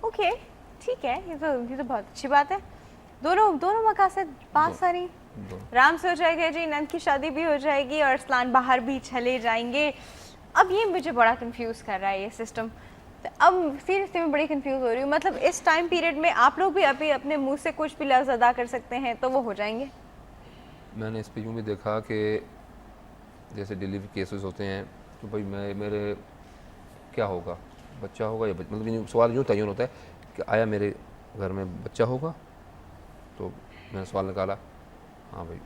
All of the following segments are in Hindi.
ओके, ठीक है, ये तो बहुत अच्छी बात है। दोनों दोनों मकासद बात सारी राम से हो जाएगा जी, नंद की शादी भी हो जाएगी और अरसलान बाहर भी चले जाएंगे। अब ये मुझे बड़ा कंफ्यूज कर रहा है ये सिस्टम। तो अब सीरियसली मैं बड़ी कंफ्यूज हो रही हूँ। मतलब इस टाइम पीरियड में आप लोग भी अभी अपने मुंह से कुछ भी लफ्ज़ अदा कर सकते हैं तो वो हो जाएंगे? मैंने इस पे यूँ भी देखा कि जैसे डिलीवरी केसेस होते हैं तो भाई मैं मेरे क्या होगा, बच्चा होगा या मतलब सवाल यूँ तयन होता है कि आया मेरे घर में बच्चा होगा, तो मैंने सवाल निकाला, हाँ भाई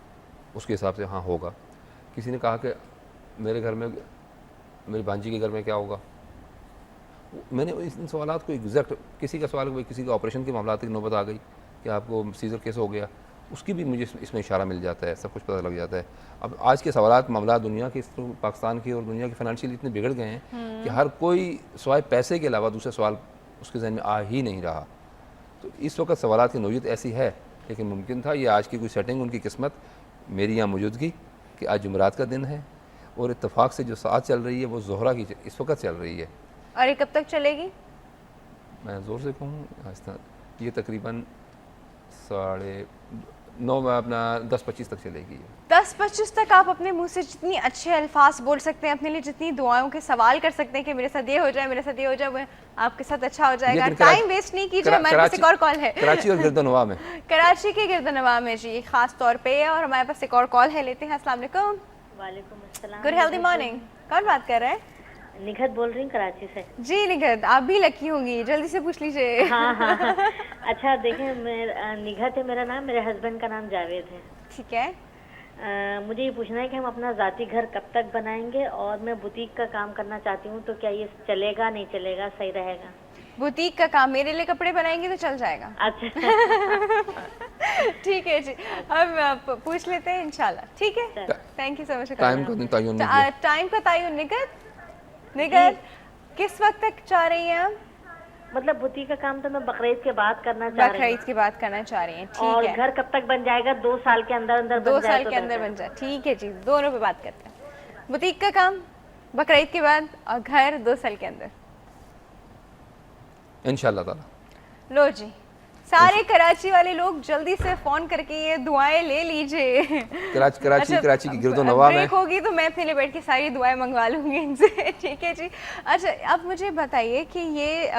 उसके हिसाब से हाँ होगा। किसी ने कहा कि मेरे घर में, मेरी भांजी के घर में क्या होगा। मैंने इन सवालात को एग्जैक्ट, किसी का सवाल, किसी का ऑपरेशन के मामला की नौबत आ गई कि आपको सीज़र केस हो गया, उसकी भी मुझे इसमें इशारा मिल जाता है, सब कुछ पता लग जाता है। अब आज के सवालात मामला दुनिया के, पाकिस्तान के और दुनिया के फाइनेंशियल इतने बिगड़ गए हैं कि हर कोई सवाल पैसे के अलावा दूसरा सवाल उसके जहन में आ ही नहीं रहा। तो इस वक्त सवालात की नौयत ऐसी है, लेकिन मुमकिन था ये आज की कोई सेटिंग, उनकी किस्मत, मेरी यहाँ मौजूदगी कि आज जुमरात का दिन है और इत्तेफाक से जो साथ चल रही है वो जोहरा की इस वक्त चल रही है। और ये कब तक चलेगी? मैं ज़ोर से कहूँ ये तकरीबन 9:30 अपना 10-25 तक चलेगी। 10-25 तक आप अपने मुंह से जितनी अच्छे अल्फाज बोल सकते हैं, अपने लिए जितनी दुआओं के सवाल कर सकते हैं कि मेरे साथ ये हो जाए, मेरे साथ ये हो जाए, वो आपके साथ अच्छा हो जाएगा। टाइम वेस्ट नहीं कीजिए। हमारे पास एक और कॉल है कराची और गिरदनवा में। कराची के गिरदनवा में जी खास तौर पे है और हमारे पास एक और कॉल है, लेते हैं। अस्सलाम वालेकुम। वालेकुम अस्सलाम। Good healthy morning. कौन बात कर रहा है? निघत बोल रही हूँ कराची से। जी निघत, आप भी लकी होंगी, जल्दी से पूछ लीजिए। हाँ हाँ हाँ। अच्छा देखें, निघत है मेरा नाम, मेरे हस्बैंड का नाम जावेद है। ठीक है। मुझे ये पूछना है कि हम अपना ज़ाती घर कब तक बनाएंगे, और मैं बुटीक का काम करना चाहती हूँ, तो क्या ये चलेगा, नहीं चलेगा, सही रहेगा? बुटीक का काम, मेरे लिए कपड़े बनाएंगे तो चल जाएगा। अच्छा। ठीक है जी, हम पूछ लेते हैं इंशाल्लाह। ठीक है, thank you so much. Time का तयन टाइम का तयन निगत किस वक्त तक चाह रही हैं आप? मतलब बुटीक का काम तो मैं बकरीद के बाद करना चाह रही हूँ। बकरीद की बात करना चाह रही हैं, ठीक और है। घर कब तक बन जाएगा? 2 साल के अंदर अंदर 2 साल के अंदर बन जाए, ठीक है जी, दोनों पे बात करते हैं। बुटीक का काम बकरीद के बाद और घर 2 साल के अंदर इंशाल्लाह ताला। लो जी, सारे कराची वाले लोग जल्दी से फोन करके ये दुआएं ले लीजिए। कराची की गिरदोनवा में ब्रेक होगी तो मैं अपने लिए बैठ के सारी दुआएं मंगवा लूंगी इनसे। ठीक है जी। अच्छा अब मुझे बताइए कि ये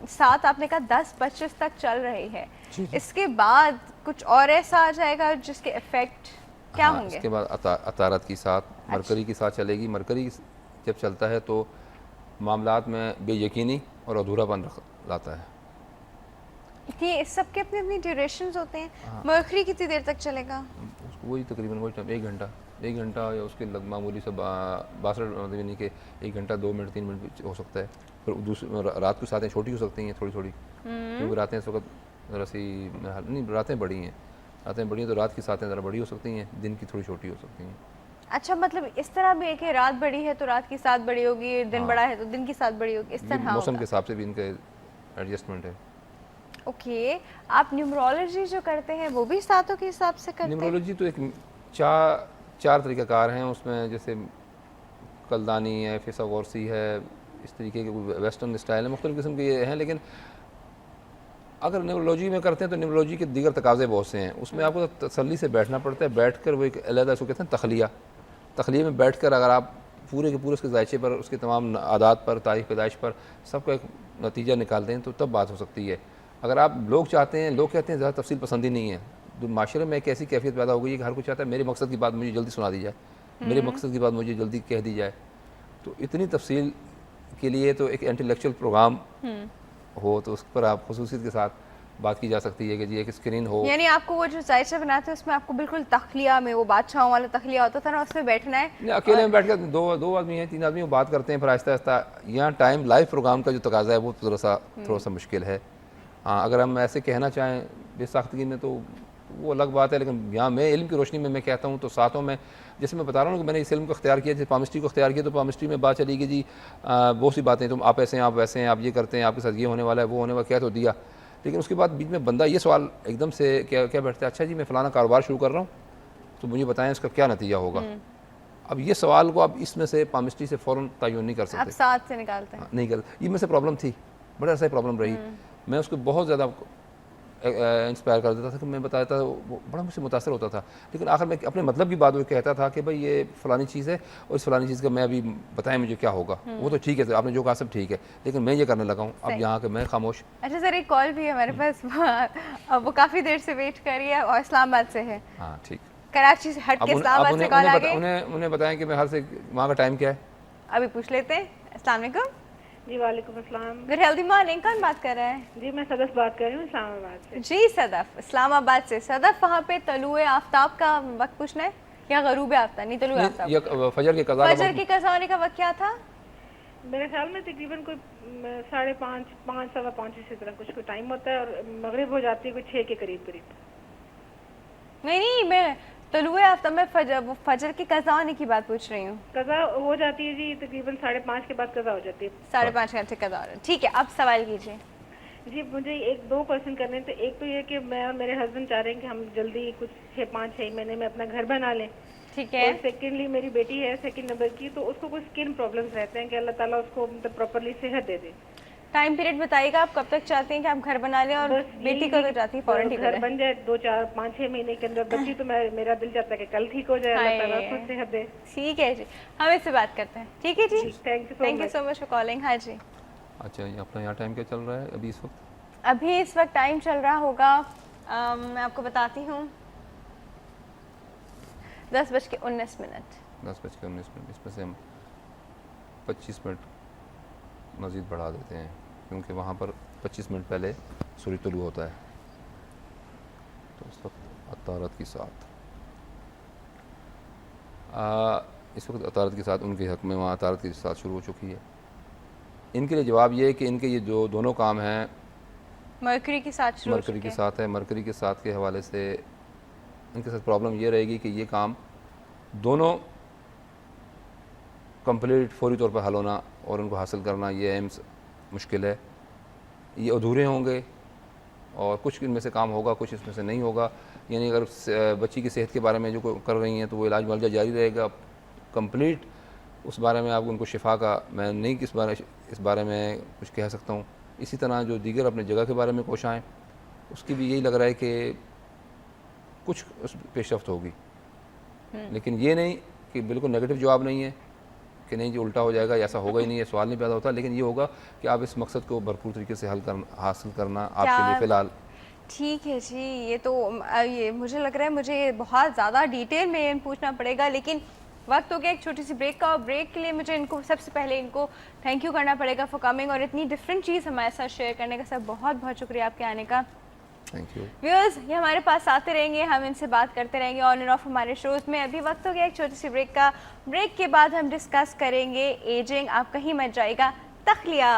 साथ आपने कहा 10-25 तक चल रही है, इसके बाद कुछ और ऐसा आ जाएगा जिसके इफेक्ट क्या होंगे? इसके बाद अतारत की साथ मरकरी की साथ चलेगी। मरकरी जब चलता है तो मामलात में बेयकीनी और अधूरापन लाता है। ये सबके अपने अपनी ड्यूरेशंस होते हैं। मरकरी कितनी देर तक चलेगा? वही तकरीबन वही टाइम, 1 घंटा या उसके मामूली से 62 मतलब यानी कि 1 घंटा 2 मिनट 3 मिनट हो सकता है। फिर दूसरी रात की सातें छोटी हो सकती हैं, थोड़ी थोड़ी, क्योंकि रातें इस वक्त ज़रा सी नहीं, रातें बड़ी हैं, तो रात की सातें ज़रा बड़ी हो सकती हैं, दिन की थोड़ी छोटी हो सकती हैं। अच्छा, मतलब इस तरह भी है कि रात बड़ी है तो रात की साथ बड़ी होगी, दिन बड़ा है तो दिन की साथ बड़ी होगी, इस तरह मौसम के हिसाब से भी इनका एडजस्टमेंट है। ओके। आप न्यूमरोलॉजी जो करते हैं वो भी सातों के हिसाब से करते हैं? न्यूमरोलॉजी तो एक चार तरीक़ाकार हैं उसमें, जैसे कलदानी है, फिसागोरसी है, इस तरीके के वेस्टर्न स्टाइल है, मुख्तलिफ़ किस्म के हैं। लेकिन अगर न्यूमरोलॉजी में करते हैं तो न्यूमरोलॉजी के दीगर तकाज़े बहुत से हैं, उसमें आपको तसल्ली से बैठना पड़ता है। बैठ कर वो एक अलग उसको कहते हैं तखलिया में बैठ कर अगर आप पूरे के पूरे उसके जायचे पर, उसके तमाम आदात पर, तारीख़ पैदाइश पर सबका एक नतीजा निकालते हैं तो तब बात हो सकती है। अगर आप लोग चाहते हैं, लोग कहते हैं ज़्यादा तफसील पसंद ही नहीं है, तो माशरे में एक ऐसी कैफियत पैदा हो गई है कि हर कोई चाहता है मेरे मकसद की बात मुझे जल्दी सुना दी जाए, मेरे मकसद की बात मुझे जल्दी कह दी जाए। तो इतनी तफसील के लिए तो एक इंटेलेक्चुअल प्रोग्राम हो तो उस पर आप खुसूसियत के साथ बात की जा सकती है कि जी एक स्क्रीन हो। यानी आपको वो जो जायचा बनाते हैं उसमें आपको बिल्कुल तखलिया में, वो बादशाहों वाला तखलिया होता था ना, उसमें बैठना है। अकेले में बैठ कर दो आदमी हैं, 3 आदमी वो बात करते हैं, फिर आहिस्ता आहिस्ता यहाँ टाइम लाइव प्रोग्राम का जो तकाजा है वो थोड़ा सा मुश्किल है। हाँ, अगर हम ऐसे कहना चाहें बेसाख्तगी में तो वो अलग बात है, लेकिन यहाँ मैं इल्म की रोशनी में मैं कहता हूँ तो सातों में, जैसे मैं बता रहा हूँ कि मैंने इस इल्म को अख्तियार किया, जैसे पामिस्ट्री को अख्तियार किया, तो पामिस्ट्री में बात चली कि जी बहुत सी बातें, तुम आप ऐसे हैं, आप वैसे हैं, आप ये करते हैं, आपके साथ ये होने वाला है, वो होने वाला, क्या तो दिया। लेकिन उसके बाद बीच में बंदा ये सवाल एकदम से क्या बैठता है, अच्छा जी मैं फ़लाना कारोबार शुरू कर रहा हूँ तो मुझे बताएं इसका क्या नतीजा होगा। अब ये सवाल को आप इसमें से पामिस्ट्री से फ़ौरन तयन नहीं कर सकते, आप साथ से निकालते हैं। नहीं कर, ये में से प्रॉब्लम थी, बड़ा ऐसा प्रॉब्लम रही। मैं उसको बहुत ज़्यादा इंस्पायर कर देता था कि मैं बताता था, वो बड़ा मुझसे मुतासर होता था। लेकिन आखिर में अपने मतलब की बात वो कहता था कि भाई ये फ़लानी चीज़ है और इस फ़लानी चीज़ का मैं अभी बताएं मुझे क्या होगा। वो तो ठीक है, आपने जो कहा सब ठीक है, लेकिन मैं ये करने लगा हूँ अब सही। यहाँ के मैं खामोश। अच्छा सर, एक कॉल भी है हमारे पास, अब वो काफ़ी देर से वेट कर रही है और इस्लामाबाद से है। हाँ ठीक। कराची से हट अब के अब इस्लामाबाद से कॉल आ गई। उन्हें बताएं कि मैं हर से वहाँ का टाइम क्या है। अभी पूछ लेते हैं। अस्सलाम वालेकुम। जी वालेकुम अस्सलाम। गुड हेल्दी मॉर्निंग, कौन बात कर रहा है? जी मैं सदफ बात कर रही हूँ इस्लामाबाद से। जी सदफ, इस्लामाबाद से। सदफ, वहाँ पे तलुए आफ्ताब का वक्त पूछना है या गरूब आफ्ताब? नहीं, तलुए आफ्ताब। ये फजर के कज़ा फजर की कज़ा होने का वक्त क्या था? मेरे ख्याल में तकरीबन कोई 5:30, 5, सवा 5 इसी तरह कुछ कोई टाइम होता है और मगरिब हो जाती है कोई 6 के करीब करीब। नहीं, मैं तलुए आफ्ताब में फजर की कज़ा होने की बात पूछ रही हूँ। कज़ा हो जाती है जी तकरीबन 5:30 के बाद कज़ा हो जाती है। 5:30 घंटे कज़ा हो रहा है। ठीक है, अब सवाल कीजिए। जी मुझे 1-2 क्वेश्चन करने थे। एक तो ये कि मैं और मेरे हस्बैंड चाह रहे हैं कि हम जल्दी कुछ 5-6 महीने में अपना घर बना लें। ठीक है। और सेकेंडली मेरी बेटी है 2nd नंबर की, तो उसको कुछ स्किन प्रॉब्लम्स रहते हैं कि अल्लाह ताला उसको मतलब प्रॉपरली सेहत दे दे। टाइम पीरियड बताइएगा, आप कब तक चाहते हैं कि आप घर बना लें? और बस बेटी यही को है तो कि चाहती है फौरन ठीक हो घर जाए। बन जाए 2, 4, 5, 6 महीने के अंदर। बच्ची तो मेरा दिल चाहता है कि कल ठीक हो जाए, अल्लाह ताला हाय। उसको सेहत दे। ठीक है जी, हम इससे बात करते हैं। ठीक है जी, thank you so much for calling. हाँ जी, अच्छा, ये अपना यहाँ टाइम क्या चल रहा है अभी इस वक्त? अभी इस वक्त टाइम चल रहा होगा, मैं आपको बताती हूँ, 10:19। 10:19। इसमें से हम 25 मिनट मज़ीद बढ़ा देते हैं क्योंकि वहाँ पर 25 मिनट पहले सूरज तुलू होता है, तो उस वक्त अतारत के साथ इस वक्त अतारत के साथ उनके हक़ में वहाँ अतारत के साथ शुरू हो चुकी है। इनके लिए जवाब ये है कि इनके ये जो दोनों काम हैं मरकरी के साथ शुरू हो मरकरी चुके के हैं। साथ है। मरकरी के साथ के हवाले से इनके साथ प्रॉब्लम ये रहेगी कि ये काम दोनों कंप्लीट फौरी तौर पर हल होना और उनको हासिल करना ये अहम मुश्किल है। ये अधूरे होंगे और कुछ इनमें से काम होगा, कुछ इसमें से नहीं होगा। यानी अगर बच्ची की सेहत के बारे में जो कर रही हैं तो वो इलाज मुआवजा जारी रहेगा कंप्लीट। उस बारे में आपको उनको शिफा का मैं नहीं इस बारे में कुछ कह सकता हूँ। इसी तरह जो दीगर अपने जगह के बारे में कोशाएँ उसकी भी यही लग रहा है कि कुछ उस पेशरफ्त होगी, लेकिन ये नहीं कि बिल्कुल नेगेटिव जवाब नहीं है कि नहीं जी उल्टा हो जाएगा, ऐसा होगा ही नहीं है, सवाल नहीं पैदा होता। लेकिन ये होगा कि आप इस मकसद को भरपूर तरीके से हासिल करना आपके लिए फ़िलहाल ठीक है जी। ये तो ये मुझे लग रहा है मुझे बहुत ज़्यादा डिटेल में पूछना पड़ेगा, लेकिन वक्त हो गया एक छोटी सी ब्रेक का। और ब्रेक के लिए मुझे इनको सबसे पहले इनको थैंक यू करना पड़ेगा फॉर कमिंग और इतनी डिफरेंट चीज़ हमारे साथ शेयर करने का। सब बहुत बहुत शुक्रिया आपके आने का। Thank you. व्यूअर्स, ये हमारे पास आते रहेंगे, हम इनसे बात करते रहेंगे ऑन एंड ऑफ हमारे शोज़ में। अभी वक्त हो गया एक छोटी सी ब्रेक का। ब्रेक के बाद हम डिस्कस करेंगे एजिंग। आप कहीं मत जाइएगा, तखलिया।